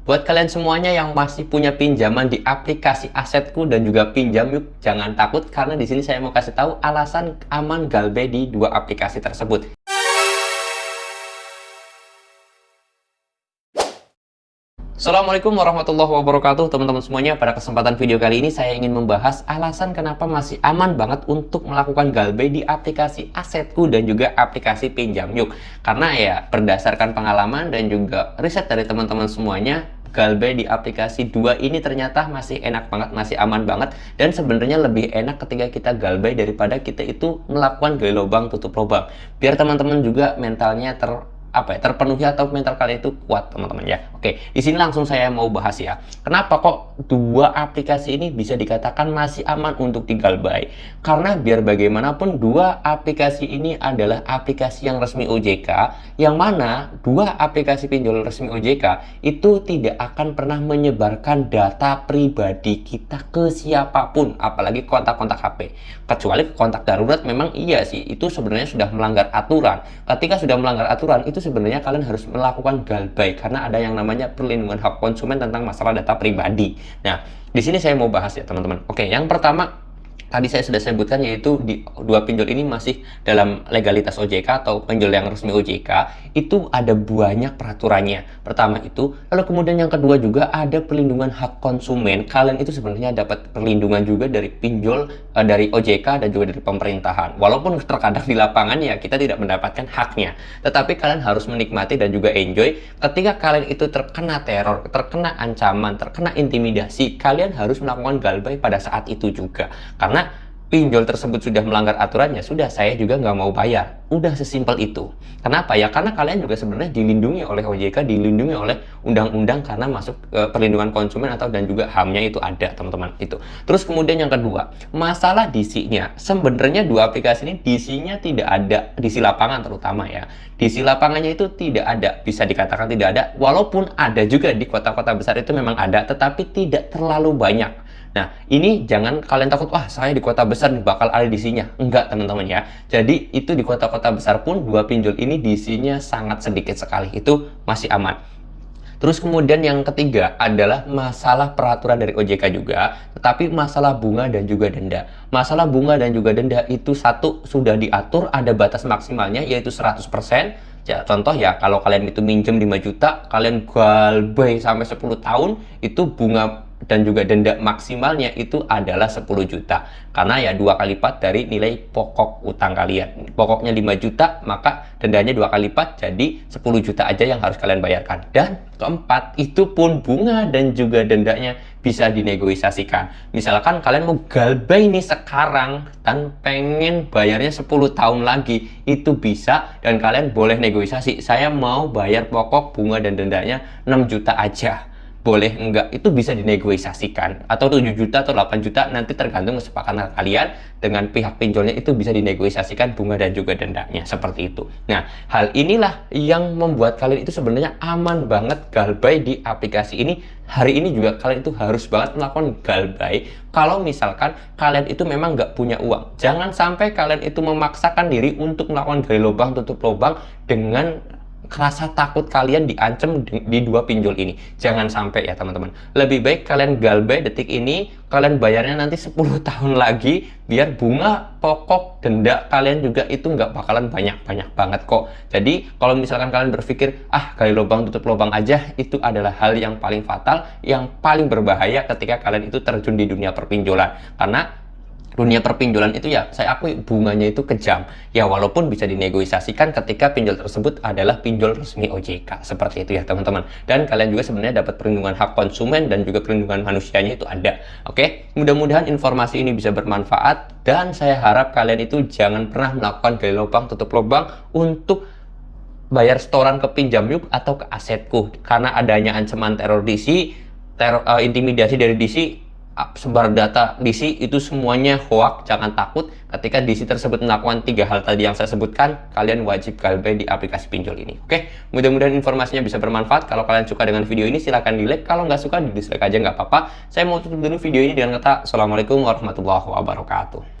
Buat kalian semuanya yang masih punya pinjaman di aplikasi Asetku dan juga Pinjam Yuk, jangan takut karena di sini saya mau kasih tahu alasan aman Galbay di dua aplikasi tersebut. Assalamualaikum warahmatullahi wabarakatuh teman-teman semuanya. Pada kesempatan video kali ini saya ingin membahas alasan kenapa masih aman banget untuk melakukan Galbay di aplikasi Asetku dan juga aplikasi Pinjam Yuk. Karena ya berdasarkan pengalaman dan juga riset dari teman-teman semuanya, Galbay di aplikasi dua ini ternyata masih enak banget, masih aman banget, dan sebenarnya lebih enak ketika kita Galbay daripada kita itu melakukan gali lubang tutup lubang. Biar teman-teman juga mentalnya terpenuhi atau mental kalian itu kuat teman-teman ya. Oke, di sini langsung saya mau bahas ya. Kenapa kok dua aplikasi ini bisa dikatakan masih aman untuk digalbay? Karena biar bagaimanapun dua aplikasi ini adalah aplikasi yang resmi OJK, yang mana dua aplikasi pinjol resmi OJK itu tidak akan pernah menyebarkan data pribadi kita ke siapapun, apalagi kontak-kontak HP. Kecuali kontak darurat memang iya sih, itu sebenarnya sudah melanggar aturan. Ketika sudah melanggar aturan itu sebenarnya kalian harus melakukan Galbay karena ada yang namanya perlindungan hak konsumen tentang masalah data pribadi. Nah, di sini saya mau bahas ya teman-teman. Oke, yang pertama tadi saya sudah sebutkan yaitu di dua pinjol ini masih dalam legalitas OJK atau pinjol yang resmi OJK, itu ada banyak peraturannya. Pertama itu, lalu kemudian yang kedua juga ada perlindungan hak konsumen. Kalian itu sebenarnya dapat perlindungan juga dari pinjol dari OJK dan juga dari pemerintahan. Walaupun terkadang di lapangan ya kita tidak mendapatkan haknya, tetapi kalian harus menikmati dan juga enjoy ketika kalian itu terkena teror, terkena ancaman, terkena intimidasi, kalian harus melakukan Galbay pada saat itu juga. Karena pinjol tersebut sudah melanggar aturannya, sudah saya juga nggak mau bayar. Udah sesimpel itu. Kenapa ya? Karena kalian juga sebenarnya dilindungi oleh OJK, dilindungi oleh undang-undang karena masuk perlindungan konsumen atau dan juga HAM-nya itu ada, teman-teman. Itu. Terus kemudian yang kedua, masalah DC-nya. Sebenarnya dua aplikasi ini DC-nya tidak ada, DC lapangan terutama ya. DC lapangannya itu tidak ada, bisa dikatakan tidak ada, walaupun ada juga di kota-kota besar itu memang ada, tetapi tidak terlalu banyak. Nah, ini jangan kalian takut, wah saya di kota besar nih bakal ada DC-nya. Enggak, teman-teman ya. Jadi, itu di kota-kota besar pun dua pinjol ini DC-nya sangat sedikit sekali. Itu masih aman. Terus kemudian yang ketiga adalah masalah peraturan dari OJK juga, tetapi masalah bunga dan juga denda. Masalah bunga dan juga denda itu satu sudah diatur, ada batas maksimalnya yaitu 100%. Ya, contoh ya, kalau kalian itu minjem 5 juta, kalian Galbay sampai 10 tahun, itu bunga dan juga denda maksimalnya itu adalah 10 juta. Karena ya 2 kali lipat dari nilai pokok utang kalian. Pokoknya 5 juta, maka dendanya 2 kali lipat, jadi 10 juta aja yang harus kalian bayarkan. Dan keempat, itu pun bunga dan juga dendanya bisa dinegosiasikan. Misalkan kalian mau Galbay nih sekarang dan pengen bayarnya 10 tahun lagi, itu bisa dan kalian boleh negosiasi. Saya mau bayar pokok, bunga dan dendanya 6 juta aja. Boleh enggak, itu bisa dinegosiasikan, atau 7 juta atau 8 juta nanti tergantung kesepakatan kalian dengan pihak pinjolnya, itu bisa dinegosiasikan bunga dan juga dendanya seperti itu. Nah, hal inilah yang membuat kalian itu sebenarnya aman banget Galbay di aplikasi ini. Hari ini juga kalian itu harus banget melakukan Galbay kalau misalkan kalian itu memang nggak punya uang. Jangan sampai kalian itu memaksakan diri untuk melakukan gali lubang tutup lubang dengan rasa takut kalian diancam di dua pinjol ini. Jangan sampai ya teman-teman. Lebih baik kalian Galbay detik ini, kalian bayarnya nanti 10 tahun lagi, biar bunga, pokok, denda kalian juga itu nggak bakalan banyak-banyak banget kok. Jadi kalau misalkan kalian berpikir, gali lubang tutup lubang aja, itu adalah hal yang paling fatal, yang paling berbahaya ketika kalian itu terjun di dunia perpinjolan. Karena dunia perpinjolan itu ya, saya akui bunganya itu kejam. Ya walaupun bisa dinegosiasikan ketika pinjol tersebut adalah pinjol resmi OJK. Seperti itu ya teman-teman. Dan kalian juga sebenarnya dapat perlindungan hak konsumen dan juga perlindungan manusianya itu ada. Oke, mudah-mudahan informasi ini bisa bermanfaat. Dan saya harap kalian itu jangan pernah melakukan gali lubang tutup lubang untuk bayar setoran ke Pinjam Yuk atau ke Asetku. Karena adanya ancaman teror DC, intimidasi dari DC, sebar data DC, itu semuanya hoax. Jangan takut ketika DC tersebut melakukan 3 hal tadi yang saya sebutkan, kalian wajib Galbay di aplikasi pinjol ini. Oke, mudah-mudahan informasinya bisa bermanfaat. Kalau kalian suka dengan video ini silahkan di like, kalau nggak suka di dislike aja nggak apa-apa. Saya mau tutup dulu video ini dengan kata Assalamualaikum warahmatullahi wabarakatuh.